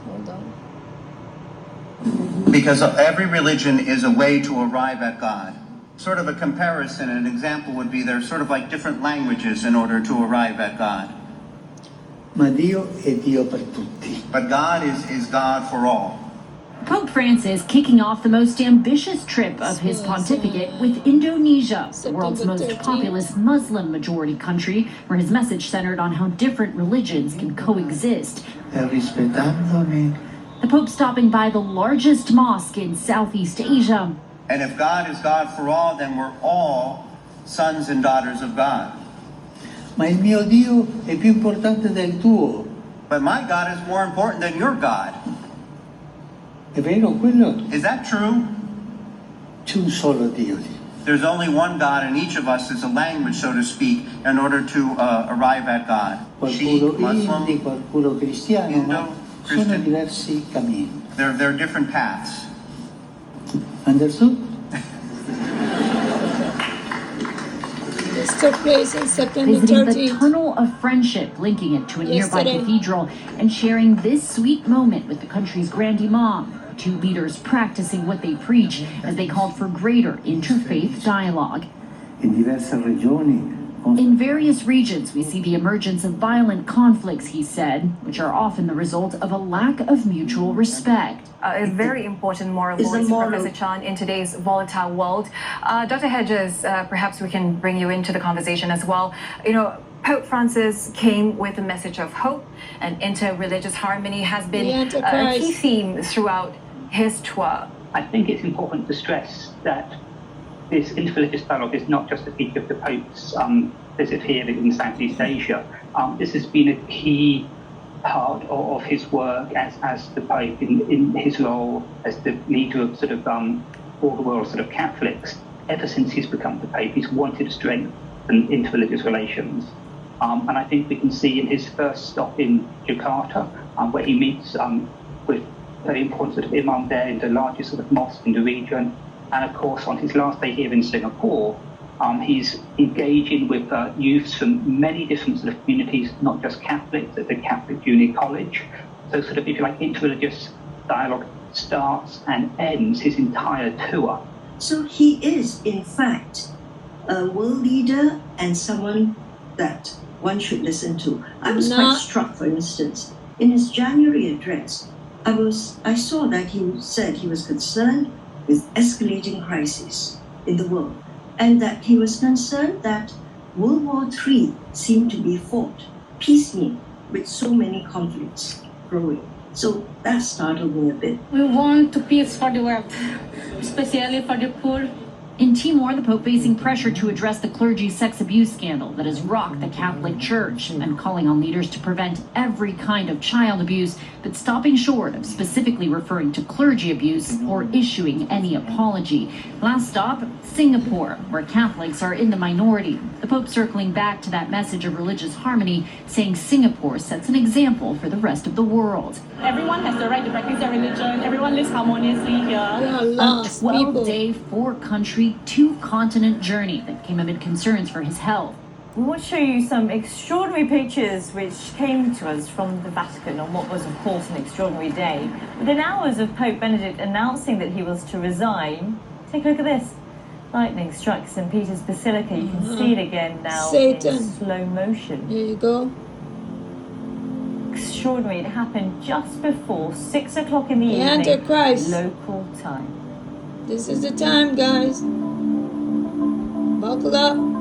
Hold on. Because every religion is a way to arrive at God. Sort of a comparison, an example would be they're sort of like different languages in order to arrive at God. Ma Dio è Dio per tutti. But God is God for all. Pope Francis kicking off the most ambitious trip of his pontificate with Indonesia, the world's most populous Muslim majority country, where his message centered on how different religions can coexist. Rispettandone. The Pope stopping by the largest mosque in Southeast Asia. And if God is God for all, then we're all sons and daughters of God. Ma il mio Dio è più importante del tuo. But my God is more important than your God. È vero quello? Is that true? C'è un solo Dio. There's only one God, and each of us is a language, so to speak, in order to arrive at God. Qualcuno Muslim, Indi, qualcuno cristiano, Indo, ma sono Christian. diversi cammini. They're different paths. Understood? This took place on September Visiting the 13th. Tunnel of Friendship, linking it to a nearby Yesterday. cathedral, and sharing this sweet moment with the country's Grand Imam. Two leaders practicing what they preach as they called for greater interfaith dialogue. In diverse regioni. In various regions, we see the emergence of violent conflicts, he said, which are often the result of a lack of mutual respect. A very important moral Is a voice, moral- Professor Chan, in today's volatile world. Dr. Hedges, perhaps we can bring you into the conversation as well. You know, Pope Francis came with a message of hope, and interreligious harmony has been The a Antichrist. key theme throughout his tour. I think it's important to stress that this interreligious dialogue is not just a feature of the Pope's visit here in Southeast Asia. This has been a key part of his work as the Pope in his role as the leader of sort of all the world's sort of Catholics. Ever since he's become the Pope, he's wanted to strengthen interreligious relations. And I think we can see in his first stop in Jakarta, where he meets with very important sort of imam there in the largest sort of mosque in the region. And of course, on his last day here in Singapore, he's engaging with youths from many different sort of communities, not just Catholics, at the Catholic Junior College. So sort of, if you like, interreligious dialogue starts and ends his entire tour. So he is, in fact, a world leader and someone that one should listen to. I was quite Not- struck, for instance, in his January address, I saw that he said he was concerned with escalating crises in the world, and that he was concerned that World War III seemed to be fought piecemeal with so many conflicts growing. So that startled me a bit. We want to peace for the world, especially for the poor. In Timor, the Pope facing pressure to address the clergy's sex abuse scandal that has rocked the Catholic Church, and calling on leaders to prevent every kind of child abuse, but stopping short of specifically referring to clergy abuse or issuing any apology. Last stop, Singapore, where Catholics are in the minority. The Pope circling back to that message of religious harmony, saying Singapore sets an example for the rest of the world. Everyone has the right to practice their religion. Everyone lives harmoniously There here. are lost A people. 12-day, 4-country, 2-continent journey that came amid concerns for his health. We want to show you some extraordinary pictures which came to us from the Vatican on what was, of course, an extraordinary day. Within hours of Pope Benedict announcing that he was to resign, take a look at this. Lightning struck St. Peter's Basilica. You can see it again now Satan. in slow motion. There you go. Extraordinary. It happened just before 6 o'clock in the The evening, Antichrist. local time. This is the time, guys. Buckle up.